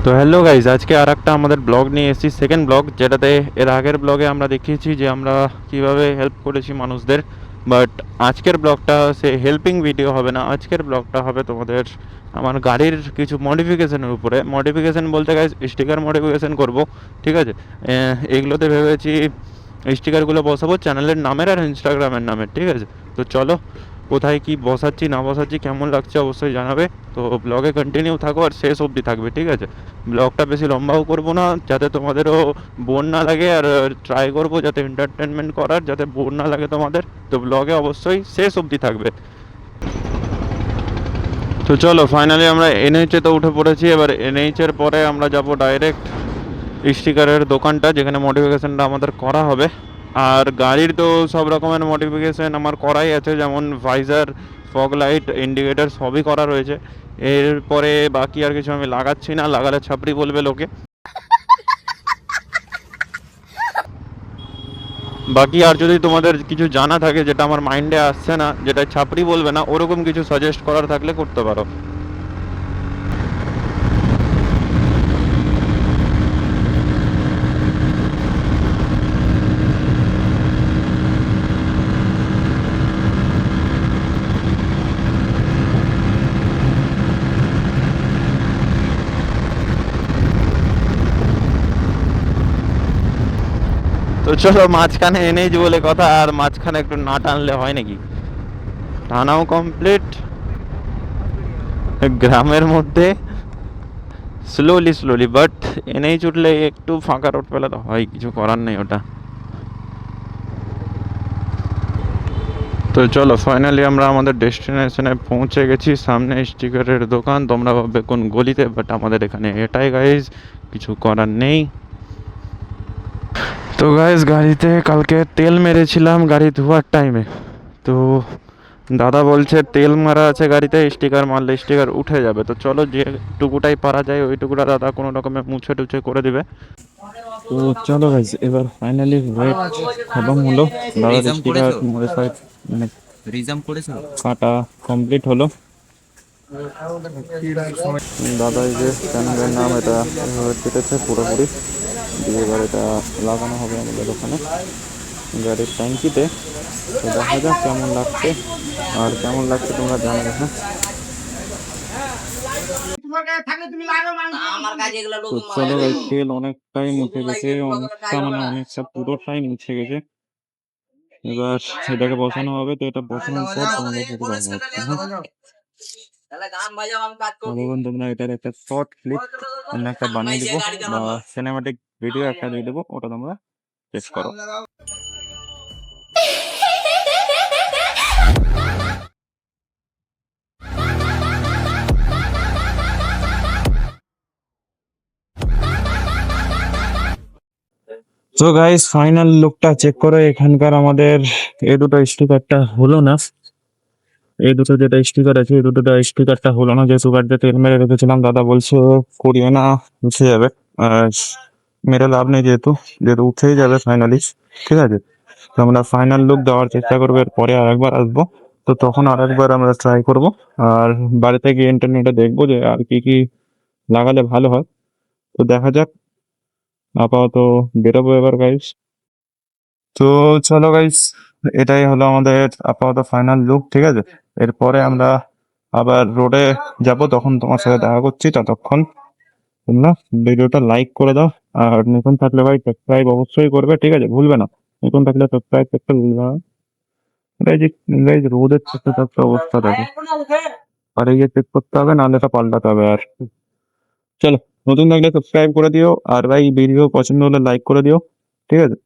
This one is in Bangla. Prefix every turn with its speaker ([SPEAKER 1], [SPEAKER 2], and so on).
[SPEAKER 1] তো হ্যালো গাইজ, আজকে আর একটা আমাদের ব্লগ নিয়ে এসেছি, সেকেন্ড ব্লগ, যেটাতে এর আগের ব্লগে আমরা দেখিয়েছি যে আমরা কিভাবে হেল্প করেছি মানুষদের। বাট আজকের ব্লগটা সে হেল্পিং ভিডিও হবে না, আজকের ব্লগটা হবে তোমাদের আমার গাড়ির কিছু মডিফিকেশনের উপরে। মডিফিকেশন বলতে গাইজ স্টিকার মডিফিকেশন করব, ঠিক আছে। এগুলোতে ভেবেছি স্টিকারগুলো বসাবো চ্যানেলের নামের আর ইনস্টাগ্রামের নামের, ঠিক আছে। তো চলো, কোথায় কি বসাচ্ছি না বসাচ্ছি কেমন লাগছে অবশ্যই জানাবে। তো ব্লগে কন্টিনিউ থাকো আর শেষ অবধি থাকবে, ঠিক আছে। ব্লগটা বেশি লম্বাও করব না, যাতে তোমাদেরও বোর না লাগে, আর ট্রাই করবো যাতে এন্টারটেনমেন্ট করার, যাতে বোর না লাগে তোমাদের। তো ব্লগে অবশ্যই শেষ অবধি থাকবে। তো চলো, ফাইনালি আমরা এনএইচে তো উঠে পড়েছি। এবার এনএইচের পরে আমরা যাব ডাইরেক্ট স্টিকারের দোকানটা, যেখানে মডিফিকেশানটা আমাদের করা হবে। আর গাড়ির তো সব রকমের মডিফিকেশান আমার করাই আছে, যেমন ভাইজার, ফগ লাইট, ইন্ডিকেটার সবই করা রয়েছে। এরপরে বাকি আর কিছু আমি লাগাচ্ছি না, লাগালে ছাপড়ি বলবে লোকে। বাকি আর যদি তোমাদের কিছু জানা থাকে যেটা আমার মাইন্ডে আসছে না, যেটা ছাপড়ি বলবে না, ওরকম কিছু সাজেস্ট করার থাকলে করতে পারো। তো চলো, মাঝখানে এনেই বলে কথা, আর মাঝখানে একটু না টানলে হয় নাকি। টানাও কমপ্লিট গ্রামের মধ্যে, স্লোলি স্লোলি, বাট এনেই উঠলে একটু ফাঁকা রোড পেলে তো হয়, কিছু করার নেই ওটা। তো চলো, ফাইনালি আমরা আমাদের ডেস্টিনেশনে পৌঁছে গেছি। সামনে স্টিকারের দোকান, তোমরা ভাববে কোন গলিতে, বাট আমাদের এখানে এটাই গাইজ, কিছু করার নেই। তো গাইজ, গাড়িতে কালকে তেল মেরেছিলাম গাড়ি ধোয়ার টাইমে। তো দাদা বলছে তেল মারা আছে গাড়িতে, স্টিকার মারলে স্টিকার উঠে যাবে। তো চলো, যেটুকুটাই পারা যায় ওইটুকুটা দাদা কোনো রকমে মুছে টুছে করে দিবে। তো চলো গাইজ, এবার ফাইনালি ওয়েট খতম হলো। দাদার
[SPEAKER 2] রিজাম
[SPEAKER 1] স্টিকার
[SPEAKER 2] করেছো?
[SPEAKER 1] মডিফাই মানে
[SPEAKER 2] রিজাম করেছো?
[SPEAKER 1] কাটা কমপ্লিট হলো। দাদা এই যে চ্যানেলের নাম এটা কেটেছে পুরোপুরি, দিয়ে এবার এটা লাগানো হবে আমাদের ওখানে গাড়ির ট্যাঙ্কিতে। তো দেখা যাক কেমন লাগছে, আর কেমন লাগছে তোমরা জানাবে, হ্যাঁ। তো চলো ভাই, তেল অনেকটাই মুছে গেছে, অনেকটা মানে অনেকটা পুরোটাই মুছে গেছে। এবার এটাকে বসানো হবে, তো এটা বসানোর পর তোমাদের সাথে দেখা হচ্ছে, হ্যাঁ। ততক্ষণ তোমরা এটার একটা শর্ট ক্লিপ একটা বানিয়ে দেবো, বা সিনেমাটিক ভিডিও একটা দিয়ে দেবো, ওটা তোমরা টেস্ট করো। তো গাইস, ফাইনাল লুকটা চেক করো। এখানকার আমাদের এই দুটো স্টিকারটা হলো না, এই দুটো যেটা স্টিকার আছে এই দুটো স্টিকারটা হলো না, যেহেতু গাড়িতে তেল মেরে রেখেছিলাম। দাদা বলছে করিয়ে না, উঠে যাবে। আর মেরে লাভ নেই, যেহেতু যেহেতু উঠেই যাবে ফাইনালি, ঠিক আছে। তো আমরা ফাইনাল লুক দেওয়ার চেষ্টা করবো, এরপরে আরেকবার আসবো। তো তখন আরেকবার আমরা ট্রাই করব, আর বাড়িতে গিয়ে ইন্টারনেটে দেখবো যে আর কি কি লাগালে ভালো হয়। তো দেখা যাক, আপাতত বেরোবো এবার গাইস। তো চলো গাইস, এটাই হলো আমাদের আপাতত ফাইনাল লুক, ঠিক আছে। এরপরে আমরা আবার রোডে যাব, তখন তোমার সাথে দেখা করছি। ততক্ষণ তোমরা ভিডিওটা লাইক করে দাও, আর নতুন থাকলে ভাই সাবস্ক্রাইব অবশ্যই করবে, ঠিক আছে, ভুলবে না। নতুন থাকলে সাবস্ক্রাইব করতে ভুলবে না। এই যে guys, রোদের থাকতে থাকতে অবস্থা দেখো, আর এই যে চেক করতে হবে, নাহলে এটা পাল্টাতে হবে। আর চলো, নতুন থাকলে সাবস্ক্রাইব করে দিও, আর ভাই ভিডিও পছন্দ হলে লাইক করে দিও, ঠিক আছে।